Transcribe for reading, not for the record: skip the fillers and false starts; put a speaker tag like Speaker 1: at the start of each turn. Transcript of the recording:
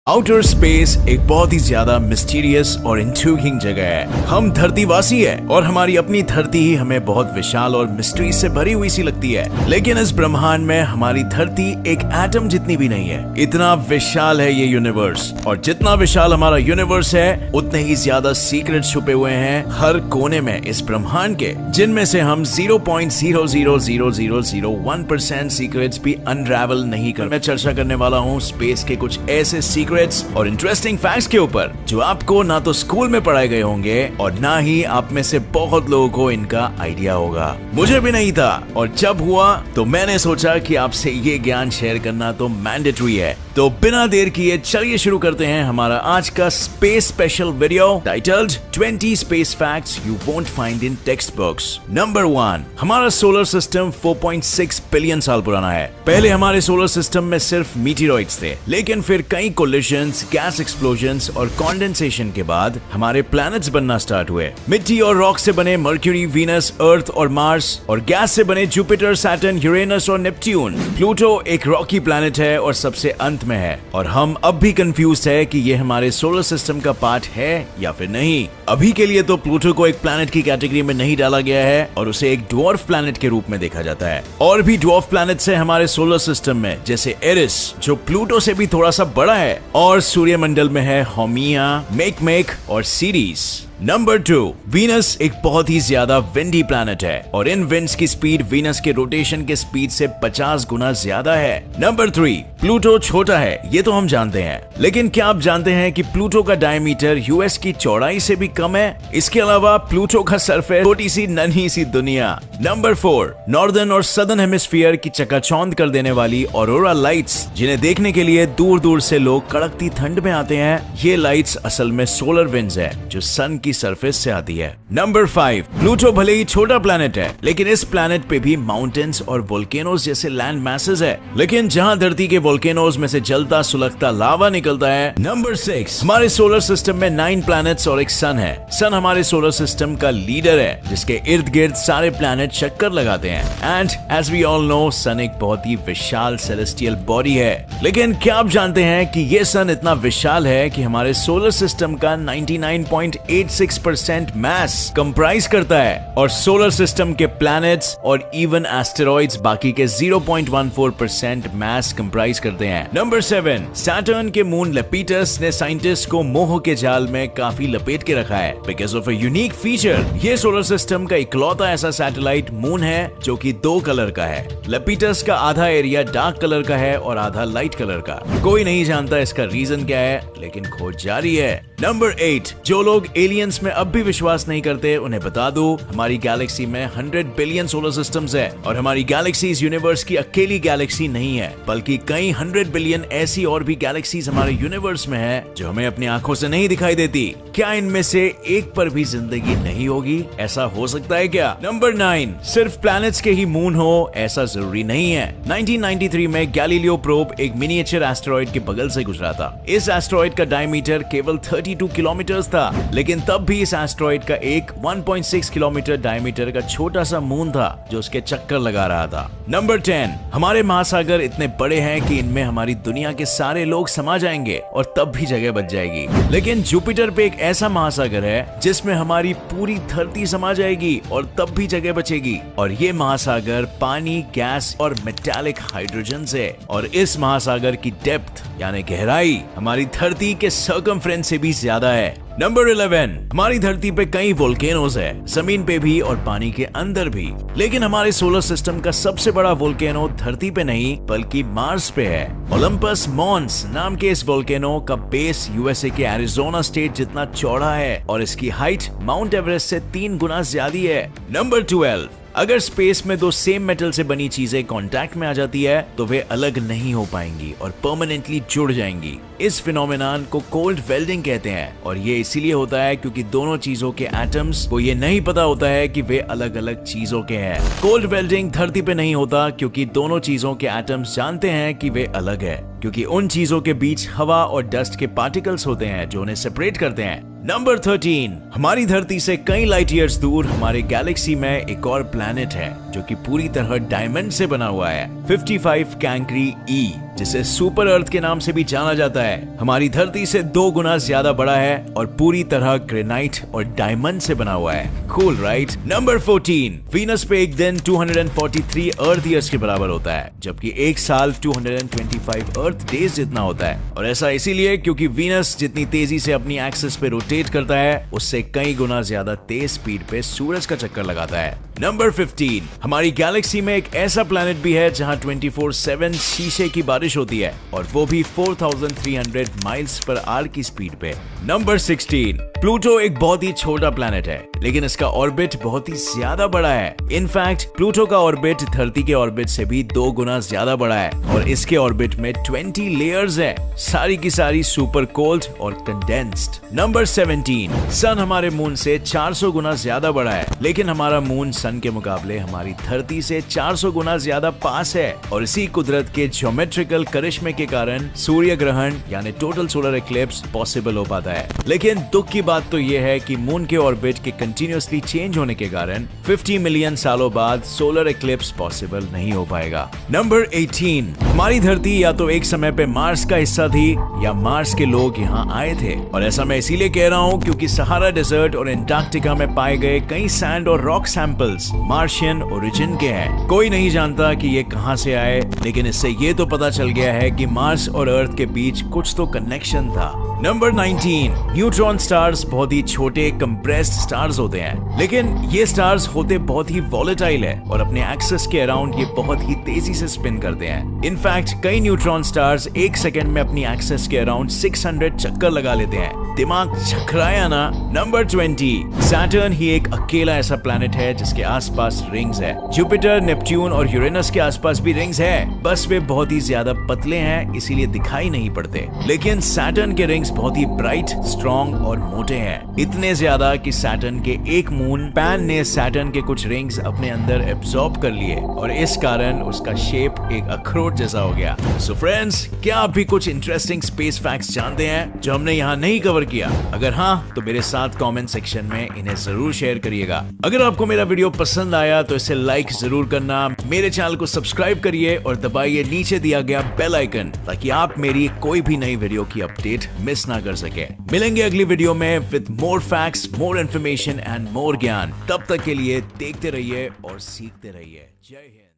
Speaker 1: Outer space एक बहुत ही ज्यादा मिस्टीरियस और इंट्रिगिंग जगह है। हम धरतीवासी है और हमारी अपनी धरती ही हमें बहुत विशाल और मिस्ट्री से भरी हुई सी लगती है, लेकिन इस ब्रह्मांड में हमारी धरती एक एटम जितनी भी नहीं है। इतना विशाल है ये यूनिवर्स, और जितना विशाल हमारा यूनिवर्स है उतने ही ज्यादा सीक्रेट छुपे हुए हैं हर कोने में इस ब्रह्मांड के, जिनमें से हम 0.00001% सीक्रेट्स भी अनरावल नहीं कर। मैं चर्चा करने वाला हूँ स्पेस के कुछ ऐसे सीक्रेट्स और इंटरेस्टिंग फैक्ट्स के ऊपर जो आपको ना तो स्कूल में पढ़ाए गए होंगे और ना ही आप में से बहुत लोगों को इनका आइडिया होगा। मुझे भी नहीं था, और जब हुआ तो मैंने सोचा कि आपसे ये ज्ञान शेयर करना तो मैंडेटरी है। तो बिना देर किए चलिए शुरू करते हैं हमारा आज का space special video titled 20 space facts you won't find in text books. Number 1, हमारा सोलर सिस्टम 4.6 बिलियन साल पुराना है। पहले हमारे सोलर सिस्टम में सिर्फ मीटेरॉइड्स थे, लेकिन फिर कई कोलिशंस, गैस एक्सप्लोजन्स और कंडेंसेशन के बाद हमारे प्लैनेट्स बनना स्टार्ट हुए। मिट्टी और रॉक से बने मर्क्यूरी, वीनस, अर्थ और मार्स, और गैस से बने जुपिटर, सैटर्न, यूरेनस और नेपट्यून। प्लूटो एक रॉकी प्लैनेट है और सबसे अंत में है, और हम अब भी कंफ्यूज है कि ये हमारे सोलर सिस्टम का पार्ट है या फिर नहीं। अभी के लिए तो प्लूटो को एक प्लैनेट की कैटेगरी में नहीं डाला गया है और उसे एक ड्वार्फ प्लैनेट के रूप में देखा जाता है। और भी ड्वार्फ प्लैनेट्स है हमारे सोलर सिस्टम में, जैसे एरिस जो प्लूटो से भी थोड़ा सा बड़ा है, और सूर्यमंडल में है होमिया, मेकमेक और सीरीज। नंबर 2, वीनस एक बहुत ही ज्यादा विंडी प्लैनेट है, और इन विंड्स की स्पीड वीनस के रोटेशन के स्पीड से 50 गुना ज्यादा है। नंबर 3, प्लूटो छोटा है, ये तो हम जानते हैं, लेकिन क्या आप जानते हैं कि प्लूटो का डायमीटर यूएस की चौड़ाई से भी कम है? इसके अलावा प्लूटो का सरफेस छोटी सी नन्ही सी दुनिया। नंबर 4, नॉर्दर्न और सदर्न हेमिस्फीयर की चकाचौंध कर देने वाली ऑरोरा लाइट्स, जिन्हें देखने के लिए दूर दूर से लोग कड़कती ठंड में आते हैं। ये लाइट्स असल में सोलर विंड्स है जो सन की सरफेस से आती है। नंबर 5, प्लूटो भले ही छोटा प्लैनेट है, लेकिन इस प्लैनेट पे भी माउंटेन्स और वोल्केनोज जैसे लैंड मैसेज है, लेकिन जहां धरती के वोल्केनोज में से जलता सुलगता लावा निकलता है। नंबर 6, हमारे सोलर सिस्टम में 9 प्लैनेट्स और एक सन है। सन हमारे सोलर सिस्टम का लीडर है, जिसके इर्द गिर्द सारे प्लैनेट चक्कर लगाते हैं। And as we all know, sun एक बहुत ही विशाल सेलेस्टियल बॉडी है। लेकिन क्या आप जानते हैं कि ये सन इतना विशाल है कि हमारे सोलर सिस्टम का 99.86% मैस कंप्राइज करता है, और सोलर सिस्टम के प्लैनेट्स और इवन एस्टेरॉइड्स बाकी के 0.14% मैस कंप्राइज करते हैं। नंबर 7, सैटर्न के मून लेपिटस ने साइंटिस्ट को मोह के जाल में काफी लपेट के रखा है because of a unique feature. ये सोलर सिस्टम का इकलौता ऐसा सैटेलाइट मून है जो कि 2 कलर का है। लेपिटस का आधा एरिया डार्क कलर का है और आधा लाइट कलर का। कोई नहीं जानता इसका रीजन क्या है, लेकिन खोज जारी है। नंबर 8, जो लोग एलियंस में अब भी विश्वास नहीं करते उन्हें बता दो, हमारी गैलेक्सी में 100 बिलियन सोलर सिस्टम्स है, और हमारी गैलेक्सी इस यूनिवर्स की अकेली गैलेक्सी नहीं है, बल्कि कई 100 बिलियन ऐसी और भी गैलेक्सीज हमारे यूनिवर्स में है जो हमें अपनी आंखों से नहीं दिखाई देती। क्या इनमें से एक पर भी जिंदगी नहीं होगी? ऐसा हो सकता है क्या? नंबर 9, सिर्फ प्लैनेट्स के ही मून हो ऐसा जरूरी नहीं है। 1993 में गैलीलियो प्रोब एक मिनिएचर एस्टेरॉइड के बगल से गुजरा था। इस एस्टेरॉइड का डायमीटर केवल 32 किलोमीटर था, लेकिन तब भी इस एस्टेरॉइड का एक 1.6 किलोमीटर डायमीटर का छोटा सा मून था जो उसके चक्कर लगा रहा था। नंबर 10, हमारे महासागर इतने बड़े हैं कि इनमें हमारी दुनिया के सारे लोग समा जाएंगे और तब भी जगह बच जाएगी। लेकिन जुपिटर पे एक ऐसा महासागर है जिसमें हमारी पूरी धरती समा जाएगी और तब भी जगह बचेगी, और ये महासागर पानी, गैस और मेटालिक हाइड्रोजन से, और इस महासागर की डेप्थ यानी गहराई हमारी धरती के सर्कमफ्रेंस से भी ज्यादा है। नंबर 11, हमारी धरती पे कई वोल्केनोज है, जमीन पे भी और पानी के अंदर भी, लेकिन हमारे सोलर सिस्टम का सबसे बड़ा वोल्केनो धरती पे नहीं बल्कि मार्स पे है। ओलंपस मॉन्स नाम के इस वोल्केनो का बेस यूएसए के एरिजोना स्टेट जितना चौड़ा है, और इसकी हाइट माउंट एवरेस्ट से 3 गुना ज्यादा है। नंबर 12, अगर स्पेस में 2 सेम मेटल से बनी चीजें कांटेक्ट में आ जाती है तो वे अलग नहीं हो पाएंगी और परमानेंटली जुड़ जाएंगी। इस फिनोमेनन को कोल्ड वेल्डिंग कहते हैं, और ये इसीलिए होता है क्योंकि दोनों चीजों के एटम्स को ये नहीं पता होता है कि वे अलग अलग चीजों के हैं। कोल्ड वेल्डिंग धरती पे नहीं होता क्योंकि दोनों चीजों के एटम्स जानते हैं कि वे अलग है, क्योंकि उन चीजों के बीच हवा और डस्ट के पार्टिकल्स होते हैं जो उन्हें सेपरेट करते हैं। नंबर 13, हमारी धरती से कई लाइट ईयर्स दूर हमारे गैलेक्सी में एक और प्लैनेट है जो कि पूरी तरह डायमंड से बना हुआ है, 55 कैंक्री ई। जिसे सुपर अर्थ के नाम से भी जाना जाता है, हमारी धरती से 2 गुना ज्यादा बड़ा है और पूरी तरह ग्रेनाइट और डायमंड से बना हुआ है। Cool right. नंबर 14, वीनस पे एक दिन 243 अर्थ ईयर्स के बराबर होता है, जबकि एक साल 225 अर्थ डेज जितना होता है। और ऐसा इसीलिए क्योंकि वीनस जितनी तेजी से अपनी एक्सिस पे रोटेट करता है, उससे कई गुना ज्यादा तेज स्पीड पे सूरज का चक्कर लगाता है। नंबर 15, हमारी गैलेक्सी में एक ऐसा प्लैनेट भी है जहां 24/7 शीशे की बारिश होती है, और वो भी 4300 माइल्स पर आवर की स्पीड पे। नंबर 16, प्लूटो एक बहुत ही छोटा प्लैनेट है, लेकिन इसका ऑर्बिट बहुत ही ज्यादा बड़ा है। इनफैक्ट प्लूटो का ऑर्बिट धरती के ऑर्बिट से भी 2 गुना ज्यादा बड़ा है, और इसके ऑर्बिट में 20 लेयर्स है, सारी की सारी सुपर कोल्ड और कंडेंस्ड। नंबर 17, सन हमारे मून से 400 गुना ज्यादा बड़ा है, लेकिन हमारा मून सन के मुकाबले हमारी धरती से 400 गुना ज्यादा पास है, और इसी कुदरत के ज्योमेट्रिकल करिश्मे के कारण सूर्य ग्रहण यानी टोटल सोलर इक्लिप्स पॉसिबल हो पाता है। लेकिन दुख की बात तो यह है कि मून के ऑर्बिट के कंटिन्यूअसली चेंज होने के कारण 50 मिलियन सालों बाद सोलर इक्लिप्स पॉसिबल नहीं हो पाएगा। नंबर 18, हमारी धरती या तो एक समय पे मार्स का हिस्सा थी या मार्स के लोग यहाँ आए थे, और ऐसा मैं इसीलिए कह रहा हूँ क्योंकि सहारा डेजर्ट और एंटार्क्टिका में पाए गए कई सैंड और रॉक सैंपल्स मार्शियन ओरिजिन के हैं। कोई नहीं जानता कि ये कहां से आए, लेकिन इससे ये तो पता चल गया है कि मार्स और अर्थ के बीच कुछ तो कनेक्शन था। नंबर 19, न्यूट्रॉन स्टार्स बहुत ही छोटे कंप्रेस्ड स्टार्स होते हैं, लेकिन ये स्टार्स होते बहुत ही वॉलेटाइल है और अपने एक्सिस के अराउंड ये बहुत ही तेजी से स्पिन करते हैं। इनफैक्ट कई न्यूट्रॉन स्टार्स 1 सेकंड में अपनी एक्सिस के अराउंड 600 चक्कर लगा लेते हैं। दिमाग चकराया ना। नंबर 20, सैटर्न ही एक अकेला ऐसा प्लैनेट है जिसके आसपास रिंग्स है। जुपिटर, नेपट्यून और यूरेनस के आसपास भी रिंग्स है, बस वे बहुत ही ज्यादा पतले हैं, इसीलिए दिखाई नहीं पड़ते। लेकिन सैटर्न के रिंग्स बहुत ही ब्राइट, स्ट्रॉन्ग और मोटे हैं, इतने ज्यादा कि सैटर्न के एक मून पैन ने सैटर्न के कुछ रिंग्स अपने अंदर एब्जॉर्ब कर लिए, और इस कारण उसका शेप एक अखरोट जैसा हो गया। सो फ्रेंड्स, क्या आप भी कुछ इंटरेस्टिंग स्पेस फैक्ट्स जानते हैं जो हमने यहाँ नहीं कवर किया? अगर हाँ, तो मेरे साथ कमेंट सेक्शन में इन्हें जरूर शेयर करिएगा। अगर आपको मेरा वीडियो पसंद आया तो इसे लाइक जरूर करना, मेरे चैनल को सब्सक्राइब करिए और दबाइए नीचे दिया गया बेल आइकन, ताकि आप मेरी कोई भी नई वीडियो की अपडेट मिस ना कर सके। मिलेंगे अगली वीडियो में with more facts, more information and more ज्ञान। तब तक के लिए देखते रहिए और सीखते रहिए। जय हिंद।